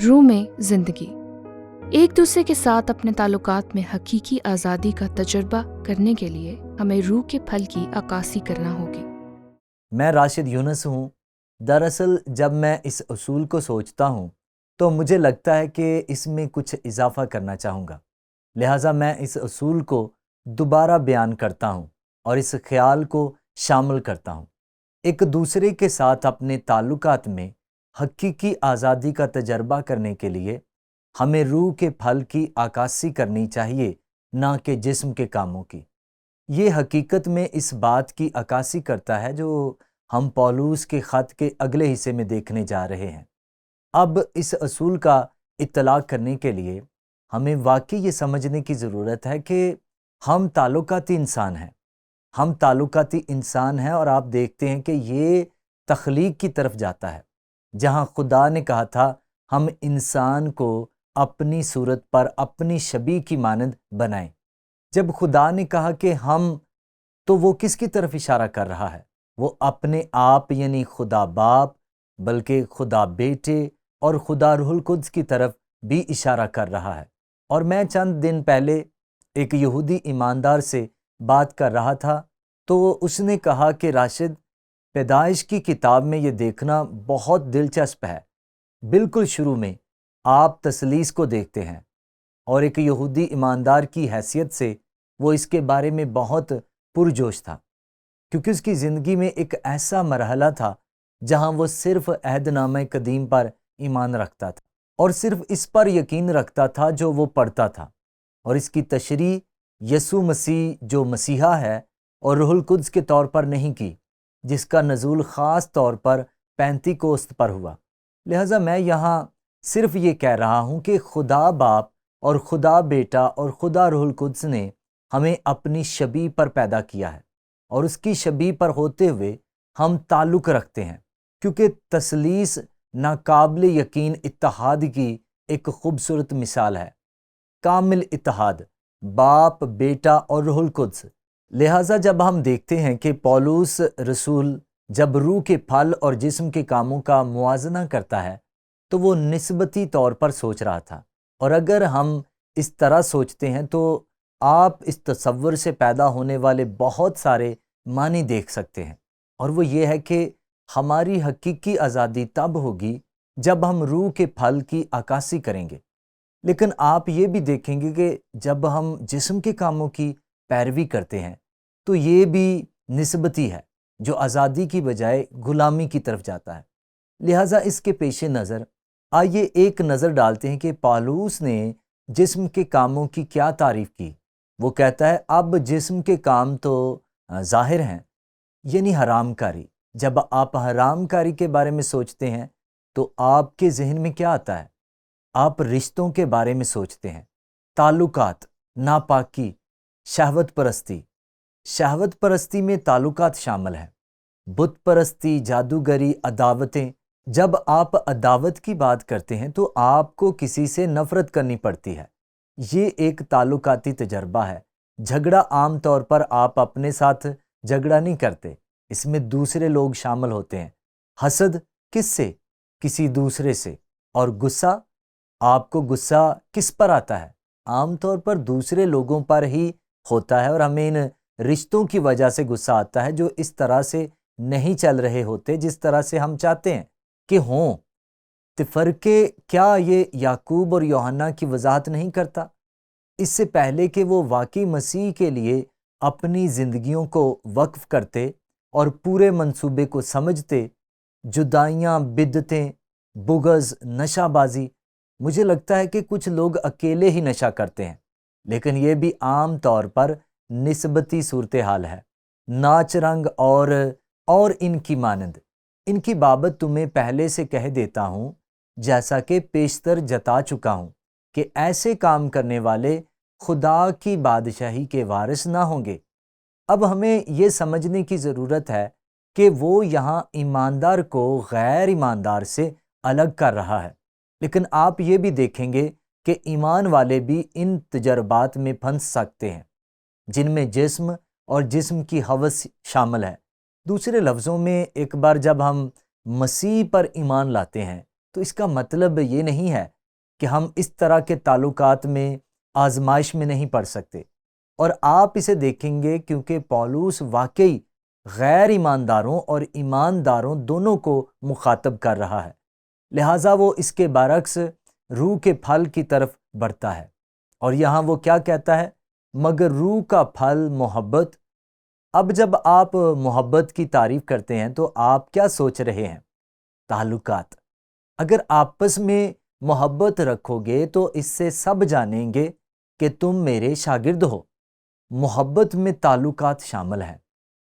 روح میں زندگی۔ ایک دوسرے کے ساتھ اپنے تعلقات میں حقیقی آزادی کا تجربہ کرنے کے لیے ہمیں روح کے پھل کی عکاسی کرنا ہوگی۔ میں راشد یونس ہوں۔ دراصل جب میں اس اصول کو سوچتا ہوں تو مجھے لگتا ہے کہ اس میں کچھ اضافہ کرنا چاہوں گا، لہٰذا میں اس اصول کو دوبارہ بیان کرتا ہوں اور اس خیال کو شامل کرتا ہوں۔ ایک دوسرے کے ساتھ اپنے تعلقات میں حقیقی آزادی کا تجربہ کرنے کے لیے ہمیں روح کے پھل کی عکاسی کرنی چاہیے، نہ کہ جسم کے کاموں کی۔ یہ حقیقت میں اس بات کی عکاسی کرتا ہے جو ہم پولوس کے خط کے اگلے حصے میں دیکھنے جا رہے ہیں۔ اب اس اصول کا اطلاق کرنے کے لیے ہمیں واقعی یہ سمجھنے کی ضرورت ہے کہ ہم تعلقاتی انسان ہیں۔ ہم تعلقاتی انسان ہیں اور آپ دیکھتے ہیں کہ یہ تخلیق کی طرف جاتا ہے، جہاں خدا نے کہا تھا ہم انسان کو اپنی صورت پر اپنی شبیہ کی مانند بنائیں۔ جب خدا نے کہا کہ ہم، تو وہ کس کی طرف اشارہ کر رہا ہے؟ وہ اپنے آپ یعنی خدا باپ، بلکہ خدا بیٹے اور خدا روح القدس کی طرف بھی اشارہ کر رہا ہے۔ اور میں چند دن پہلے ایک یہودی ایماندار سے بات کر رہا تھا تو اس نے کہا کہ راشد، پیدائش کی کتاب میں یہ دیکھنا بہت دلچسپ ہے۔ بالکل شروع میں آپ تثلیث کو دیکھتے ہیں، اور ایک یہودی ایماندار کی حیثیت سے وہ اس کے بارے میں بہت پرجوش تھا، کیونکہ اس کی زندگی میں ایک ایسا مرحلہ تھا جہاں وہ صرف عہد نامہ قدیم پر ایمان رکھتا تھا اور صرف اس پر یقین رکھتا تھا جو وہ پڑھتا تھا، اور اس کی تشریح یسوع مسیح جو مسیحا ہے اور روح القدس کے طور پر نہیں کی، جس کا نزول خاص طور پر پینتیکوست پر ہوا۔ لہٰذا میں یہاں صرف یہ کہہ رہا ہوں کہ خدا باپ اور خدا بیٹا اور خدا روح القدس نے ہمیں اپنی شبیہ پر پیدا کیا ہے، اور اس کی شبیہ پر ہوتے ہوئے ہم تعلق رکھتے ہیں، کیونکہ تثلیث ناقابل یقین اتحاد کی ایک خوبصورت مثال ہے۔ کامل اتحاد، باپ، بیٹا اور روح القدس۔ لہٰذا جب ہم دیکھتے ہیں کہ پولوس رسول جب روح کے پھل اور جسم کے کاموں کا موازنہ کرتا ہے تو وہ نسبتی طور پر سوچ رہا تھا، اور اگر ہم اس طرح سوچتے ہیں تو آپ اس تصور سے پیدا ہونے والے بہت سارے معنی دیکھ سکتے ہیں، اور وہ یہ ہے کہ ہماری حقیقی آزادی تب ہوگی جب ہم روح کے پھل کی عکاسی کریں گے۔ لیکن آپ یہ بھی دیکھیں گے کہ جب ہم جسم کے کاموں کی پیروی کرتے ہیں تو یہ بھی نسبتی ہے، جو آزادی کی بجائے غلامی کی طرف جاتا ہے۔ لہٰذا اس کے پیش نظر آئیے ایک نظر ڈالتے ہیں کہ پولوس نے جسم کے کاموں کی کیا تعریف کی۔ وہ کہتا ہے اب جسم کے کام تو ظاہر ہیں، یعنی حرام کاری۔ جب آپ حرام کاری کے بارے میں سوچتے ہیں تو آپ کے ذہن میں کیا آتا ہے؟ آپ رشتوں کے بارے میں سوچتے ہیں، تعلقات، ناپاکی، شہوت پرستی۔ شہوت پرستی میں تعلقات شامل ہیں، بت پرستی، جادوگری، عداوتیں۔ جب آپ عداوت کی بات کرتے ہیں تو آپ کو کسی سے نفرت کرنی پڑتی ہے، یہ ایک تعلقاتی تجربہ ہے۔ جھگڑا، عام طور پر آپ اپنے ساتھ جھگڑا نہیں کرتے، اس میں دوسرے لوگ شامل ہوتے ہیں۔ حسد، کس سے؟ کسی دوسرے سے۔ اور غصہ، آپ کو غصہ کس پر آتا ہے؟ عام طور پر دوسرے لوگوں پر ہی ہوتا ہے، اور ہمیں ان رشتوں کی وجہ سے غصہ آتا ہے جو اس طرح سے نہیں چل رہے ہوتے جس طرح سے ہم چاہتے ہیں کہ ہوں۔ تفرقے، کیا یہ یعقوب اور یوحنا کی وضاحت نہیں کرتا؟ اس سے پہلے کہ وہ واقعی مسیح کے لیے اپنی زندگیوں کو وقف کرتے اور پورے منصوبے کو سمجھتے، جدائیاں، بدعتیں، بغض، نشہ بازی۔ مجھے لگتا ہے کہ کچھ لوگ اکیلے ہی نشہ کرتے ہیں، لیکن یہ بھی عام طور پر نسبتی صورتحال ہے۔ ناچ، رنگ اور ان کی مانند۔ ان کی بابت تمہیں پہلے سے کہہ دیتا ہوں، جیسا کہ پیشتر جتا چکا ہوں، کہ ایسے کام کرنے والے خدا کی بادشاہی کے وارث نہ ہوں گے۔ اب ہمیں یہ سمجھنے کی ضرورت ہے کہ وہ یہاں ایماندار کو غیر ایماندار سے الگ کر رہا ہے، لیکن آپ یہ بھی دیکھیں گے کہ ایمان والے بھی ان تجربات میں پھنس سکتے ہیں جن میں جسم اور جسم کی ہوس شامل ہے۔ دوسرے لفظوں میں، ایک بار جب ہم مسیح پر ایمان لاتے ہیں تو اس کا مطلب یہ نہیں ہے کہ ہم اس طرح کے تعلقات میں آزمائش میں نہیں پڑ سکتے۔ اور آپ اسے دیکھیں گے کیونکہ پولس واقعی غیر ایمانداروں اور ایمانداروں دونوں کو مخاطب کر رہا ہے، لہٰذا وہ اس کے برعکس روح کے پھل کی طرف بڑھتا ہے۔ اور یہاں وہ کیا کہتا ہے؟ مگر روح کا پھل محبت۔ اب جب آپ محبت کی تعریف کرتے ہیں تو آپ کیا سوچ رہے ہیں؟ تعلقات۔ اگر آپس میں محبت رکھو گے تو اس سے سب جانیں گے کہ تم میرے شاگرد ہو۔ محبت میں تعلقات شامل ہیں،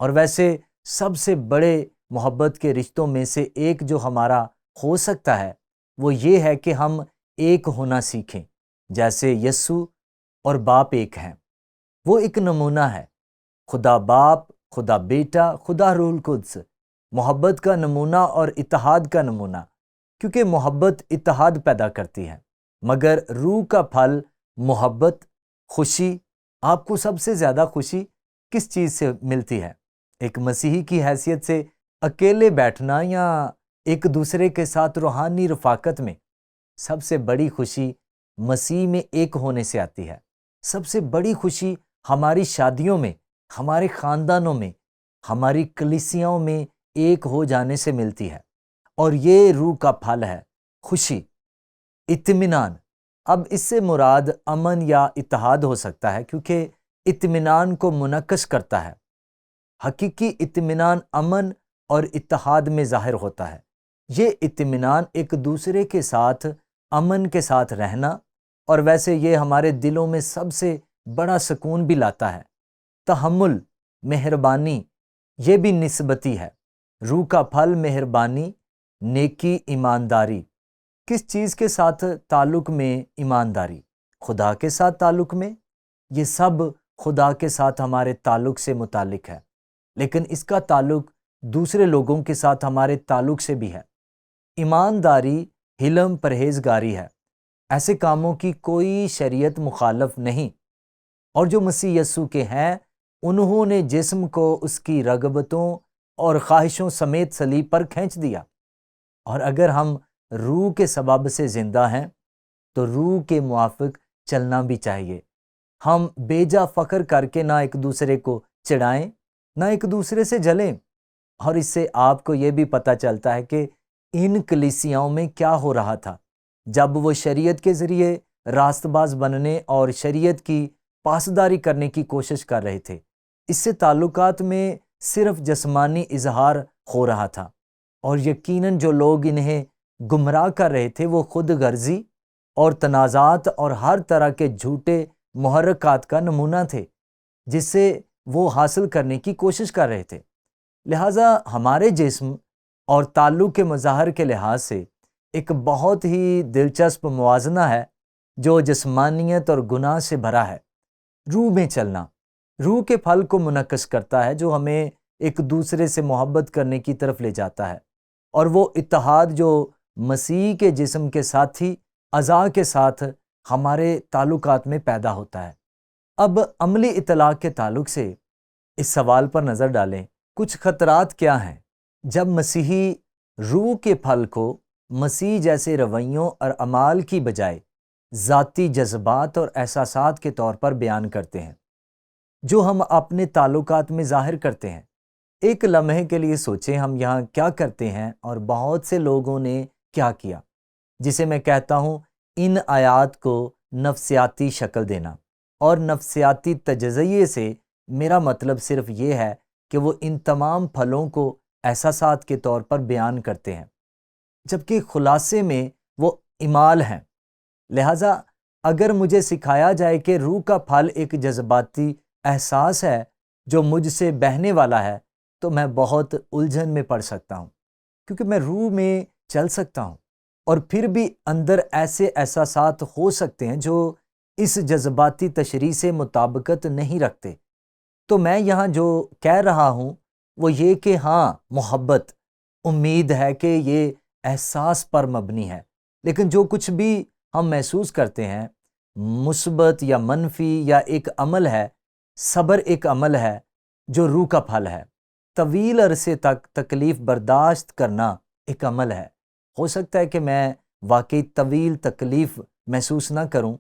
اور ویسے سب سے بڑے محبت کے رشتوں میں سے ایک جو ہمارا ہو سکتا ہے وہ یہ ہے کہ ہم ایک ہونا سیکھیں، جیسے یسوع اور باپ ایک ہیں۔ وہ ایک نمونہ ہے، خدا باپ، خدا بیٹا، خدا روح القدس، محبت کا نمونہ اور اتحاد کا نمونہ، کیونکہ محبت اتحاد پیدا کرتی ہے۔ مگر روح کا پھل محبت، خوشی۔ آپ کو سب سے زیادہ خوشی کس چیز سے ملتی ہے؟ ایک مسیحی کی حیثیت سے اکیلے بیٹھنا یا ایک دوسرے کے ساتھ روحانی رفاقت میں؟ سب سے بڑی خوشی مسیح میں ایک ہونے سے آتی ہے۔ سب سے بڑی خوشی ہماری شادیوں میں، ہمارے خاندانوں میں، ہماری کلیسیاؤں میں ایک ہو جانے سے ملتی ہے، اور یہ روح کا پھل ہے، خوشی، اطمینان۔ اب اس سے مراد امن یا اتحاد ہو سکتا ہے، کیونکہ اطمینان کو منعکس کرتا ہے۔ حقیقی اطمینان امن اور اتحاد میں ظاہر ہوتا ہے۔ یہ اطمینان ایک دوسرے کے ساتھ امن کے ساتھ رہنا، اور ویسے یہ ہمارے دلوں میں سب سے بڑا سکون بھی لاتا ہے۔ تحمل، مہربانی، یہ بھی نسبتی ہے۔ روح کا پھل مہربانی، نیکی، ایمانداری۔ کس چیز کے ساتھ تعلق میں ایمانداری؟ خدا کے ساتھ تعلق میں۔ یہ سب خدا کے ساتھ ہمارے تعلق سے متعلق ہے، لیکن اس کا تعلق دوسرے لوگوں کے ساتھ ہمارے تعلق سے بھی ہے۔ ایمانداری، حلم، پرہیزگاری ہے۔ ایسے کاموں کی کوئی شریعت مخالف نہیں، اور جو مسیح یسوع کے ہیں انہوں نے جسم کو اس کی رغبتوں اور خواہشوں سمیت صلیب پر کھینچ دیا۔ اور اگر ہم روح کے سبب سے زندہ ہیں تو روح کے موافق چلنا بھی چاہیے۔ ہم بیجا فخر کر کے نہ ایک دوسرے کو چڑھائیں، نہ ایک دوسرے سے جلیں۔ اور اس سے آپ کو یہ بھی پتہ چلتا ہے کہ ان کلیسیاؤں میں کیا ہو رہا تھا جب وہ شریعت کے ذریعے راست باز بننے اور شریعت کی پاسداری کرنے کی کوشش کر رہے تھے۔ اس سے تعلقات میں صرف جسمانی اظہار ہو رہا تھا، اور یقیناً جو لوگ انہیں گمراہ کر رہے تھے وہ خود غرضی اور تنازعات اور ہر طرح کے جھوٹے محرکات کا نمونہ تھے جس سے وہ حاصل کرنے کی کوشش کر رہے تھے۔ لہٰذا ہمارے جسم اور تعلق کے مظاہر کے لحاظ سے ایک بہت ہی دلچسپ موازنہ ہے جو جسمانیت اور گناہ سے بھرا ہے۔ روح میں چلنا روح کے پھل کو منعکس کرتا ہے جو ہمیں ایک دوسرے سے محبت کرنے کی طرف لے جاتا ہے، اور وہ اتحاد جو مسیح کے جسم کے ساتھی اعضاء کے ساتھ ہمارے تعلقات میں پیدا ہوتا ہے۔ اب عملی اطلاق کے تعلق سے اس سوال پر نظر ڈالیں، کچھ خطرات کیا ہیں جب مسیحی روح کے پھل کو مسیح جیسے رویوں اور اعمال کی بجائے ذاتی جذبات اور احساسات کے طور پر بیان کرتے ہیں جو ہم اپنے تعلقات میں ظاہر کرتے ہیں۔ ایک لمحے کے لیے سوچیں ہم یہاں کیا کرتے ہیں اور بہت سے لوگوں نے کیا کیا، جسے میں کہتا ہوں ان آیات کو نفسیاتی شکل دینا۔ اور نفسیاتی تجزیے سے میرا مطلب صرف یہ ہے کہ وہ ان تمام پھلوں کو احساسات کے طور پر بیان کرتے ہیں، جبکہ خلاصے میں وہ اعمال ہیں۔ لہٰذا اگر مجھے سکھایا جائے کہ روح کا پھل ایک جذباتی احساس ہے جو مجھ سے بہنے والا ہے تو میں بہت الجھن میں پڑ سکتا ہوں، کیونکہ میں روح میں چل سکتا ہوں اور پھر بھی اندر ایسے احساسات ہو سکتے ہیں جو اس جذباتی تشریح سے مطابقت نہیں رکھتے۔ تو میں یہاں جو کہہ رہا ہوں وہ یہ کہ ہاں، محبت امید ہے کہ یہ احساس پر مبنی ہے، لیکن جو کچھ بھی ہم محسوس کرتے ہیں مثبت یا منفی یا ایک عمل ہے، صبر ایک عمل ہے جو روح کا پھل ہے، طویل عرصے تک تکلیف برداشت کرنا ایک عمل ہے، ہو سکتا ہے کہ میں واقعی طویل تکلیف محسوس نہ کروں،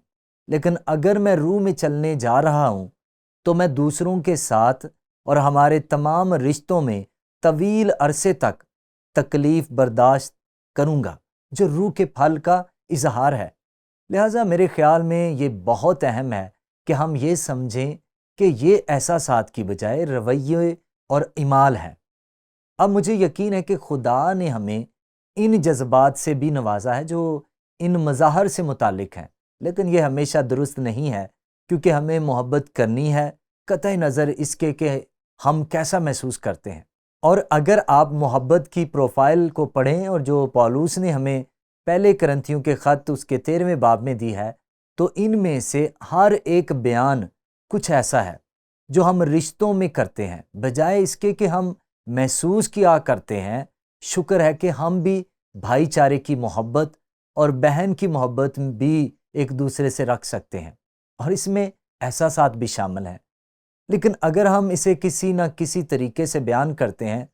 لیکن اگر میں روح میں چلنے جا رہا ہوں تو میں دوسروں کے ساتھ اور ہمارے تمام رشتوں میں طویل عرصے تک تکلیف برداشت کروں گا، جو روح کے پھل کا اظہار ہے۔ لہٰذا میرے خیال میں یہ بہت اہم ہے کہ ہم یہ سمجھیں کہ یہ احساسات کی بجائے رویے اور اعمال ہے۔ اب مجھے یقین ہے کہ خدا نے ہمیں ان جذبات سے بھی نوازا ہے جو ان مظاہر سے متعلق ہیں، لیکن یہ ہمیشہ درست نہیں ہے، کیونکہ ہمیں محبت کرنی ہے قطع نظر اس کے کہ ہم کیسا محسوس کرتے ہیں۔ اور اگر آپ محبت کی پروفائل کو پڑھیں اور جو پولوس نے ہمیں پہلے کرنتھیوں کے خط اس کے 13ویں باب میں دی ہے، تو ان میں سے ہر ایک بیان کچھ ایسا ہے جو ہم رشتوں میں کرتے ہیں، بجائے اس کے کہ ہم محسوس کیا کرتے ہیں۔ شکر ہے کہ ہم بھی بھائی چارے کی محبت اور بہن کی محبت بھی ایک دوسرے سے رکھ سکتے ہیں، اور اس میں احساسات بھی شامل ہیں۔ لیکن اگر ہم اسے کسی نہ کسی طریقے سے بیان کرتے ہیں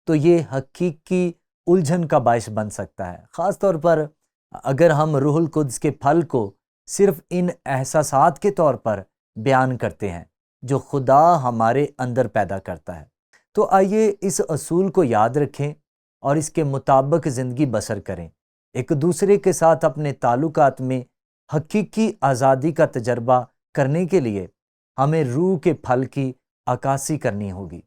تو یہ حقیقی الجھن کا باعث بن سکتا ہے، خاص طور پر اگر ہم روح القدس کے پھل کو صرف ان احساسات کے طور پر بیان کرتے ہیں جو خدا ہمارے اندر پیدا کرتا ہے۔ تو آئیے اس اصول کو یاد رکھیں اور اس کے مطابق زندگی بسر کریں۔ ایک دوسرے کے ساتھ اپنے تعلقات میں حقیقی آزادی کا تجربہ کرنے کے لیے ہمیں روح کے پھل کی عکاسی کرنی ہوگی۔